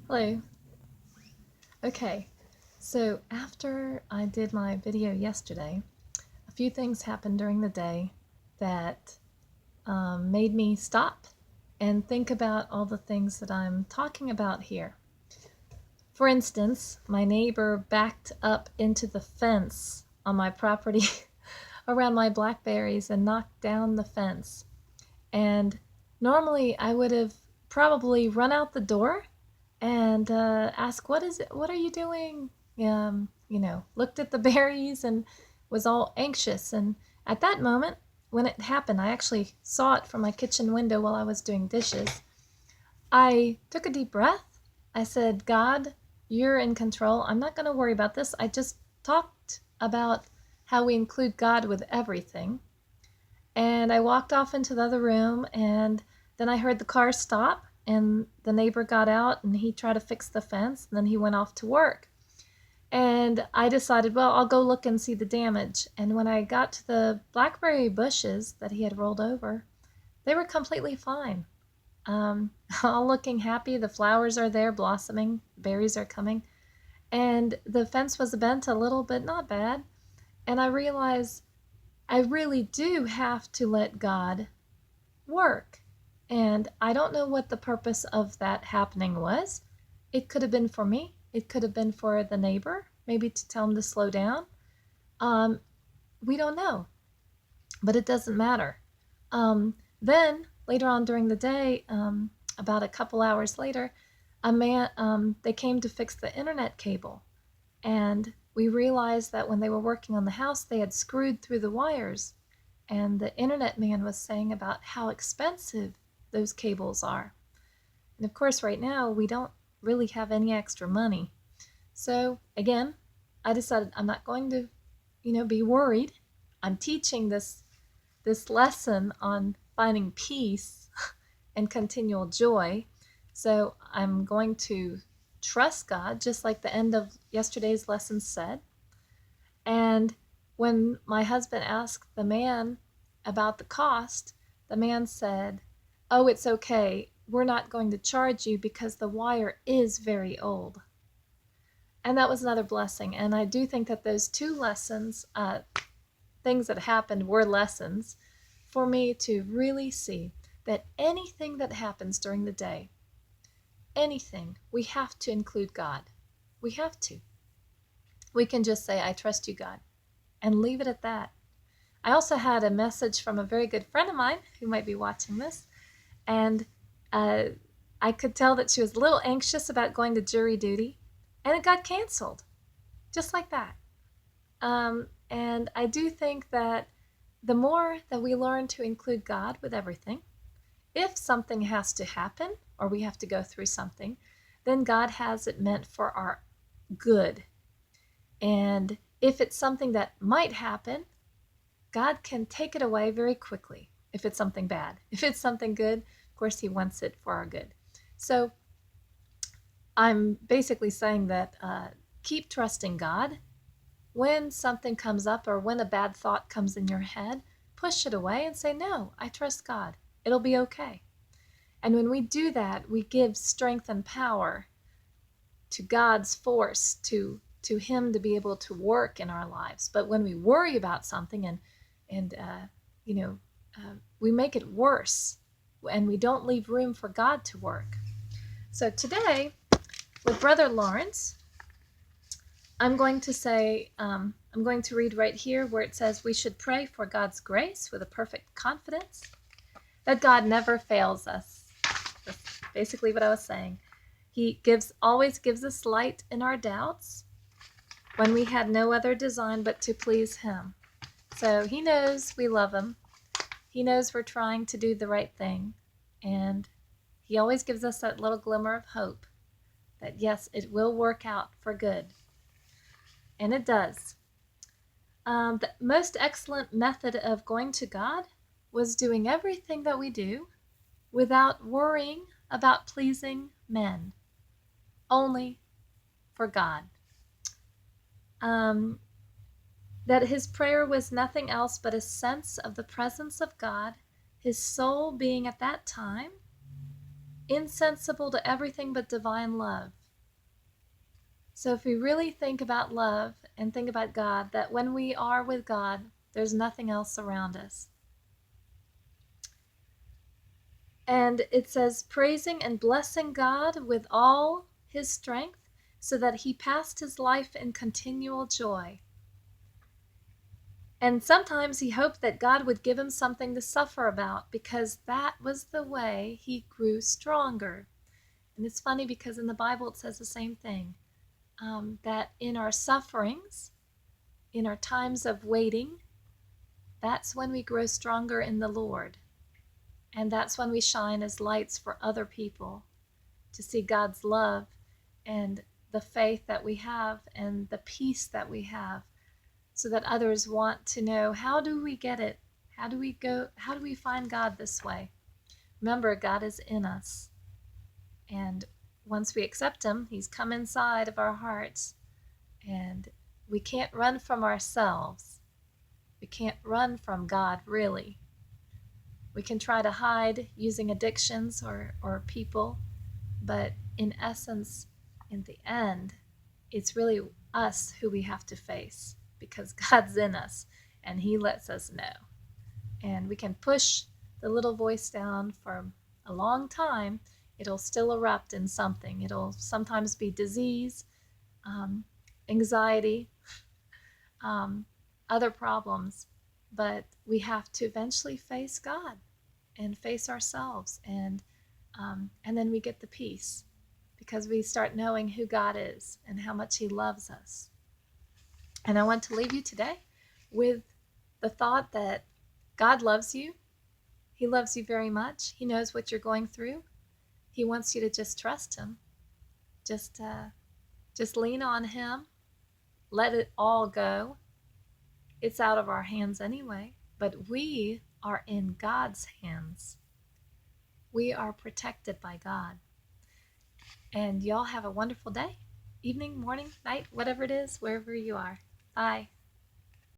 Hello. Okay, so after I did my video yesterday, a few things happened during the day that made me stop and think about all the things that I'm talking about here. For instance, my neighbor backed up into the fence on my property around my blackberries and knocked down the fence. And normally I would have probably run out the door and asked, "What is it? What are you doing?" Looked at the berries and was all anxious. And at that moment, when it happened, I actually saw it from my kitchen window while I was doing dishes. I took a deep breath. I said, "God, you're in control. I'm not going to worry about this." I just talked about how we include God with everything. And I walked off into the other room, and then I heard the car stop, and the neighbor got out and he tried to fix the fence, and then he went off to work. And I decided, well, I'll go look and see the damage. And when I got to the blackberry bushes that he had rolled over, they were completely fine. All looking happy. The flowers are there blossoming, berries are coming. And the fence was bent a little, but not bad. And I realized I really do have to let God work. And I don't know what the purpose of that happening was. It could have been for me. It could have been for the neighbor, maybe to tell him to slow down. Um, we don't know, but it doesn't matter. Then later on during the day, about a couple hours later, they came to fix the internet cable, and we realized that when they were working on the house, they had screwed through the wires, and the internet man was saying about how expensive those cables are. And of course, right now, we don't really have any extra money. So again, I decided I'm not going to, be worried. I'm teaching this lesson on finding peace and continual joy. So I'm going to trust God, just like the end of yesterday's lesson said. And when my husband asked the man about the cost, the man said, "Oh, it's okay. We're not going to charge you because the wire is very old." And that was another blessing. And I do think that those two lessons, things that happened, were lessons for me to really see that anything that happens during the day, anything, we have to include God. We have to. We can just say, "I trust you, God," and leave it at that. I also had a message from a very good friend of mine who might be watching this, and uh, I could tell that she was a little anxious about going to jury duty, and it got canceled, just like that. And I do think that the more that we learn to include God with everything, if something has to happen or we have to go through something, then God has it meant for our good. And if it's something that might happen, God can take it away very quickly if it's something bad. If it's something good, of course, He wants it for our good. So I'm basically saying that keep trusting God. When something comes up or when a bad thought comes in your head, push it away and say, "No, I trust God. It'll be okay." And when we do that, we give strength and power to God's force, to Him to be able to work in our lives. But when we worry about something and we make it worse, and we don't leave room for God to work. So today, with Brother Lawrence, I'm going to read right here where it says we should pray for God's grace with a perfect confidence that God never fails us. That's basically what I was saying. He always gives us light in our doubts when we had no other design but to please Him. So He knows we love Him. He knows we're trying to do the right thing. And He always gives us that little glimmer of hope that yes, it will work out for good. And it does. The most excellent method of going to God was doing everything that we do without worrying about pleasing men, only for God. That his prayer was nothing else but a sense of the presence of God, his soul being at that time insensible to everything but divine love. So if we really think about love and think about God, that when we are with God, there's nothing else around us. And it says, praising and blessing God with all his strength, so that he passed his life in continual joy. And sometimes he hoped that God would give him something to suffer about, because that was the way he grew stronger. And it's funny because in the Bible it says the same thing, that in our sufferings, in our times of waiting, that's when we grow stronger in the Lord. And that's when we shine as lights for other people to see God's love and the faith that we have and the peace that we have, so that others want to know, how do we get it? How do we find God this way? Remember, God is in us. And once we accept him, he's come inside of our hearts. And we can't run from ourselves. We can't run from God, really. We can try to hide using addictions or people, but in essence, in the end, it's really us who we have to face, because God's in us and he lets us know. And we can push the little voice down for a long time. It'll still erupt in something. It'll sometimes be disease, anxiety, other problems, but we have to eventually face God and face ourselves, and then we get the peace, because we start knowing who God is and how much he loves us. And I want to leave you today with the thought that God loves you. He loves you very much. He knows what you're going through. He wants you to just trust him. Just lean on him. Let it all go. It's out of our hands anyway, but we are in God's hands. We are protected by God. And y'all have a wonderful day, evening, morning, night, whatever it is, wherever you are. Bye.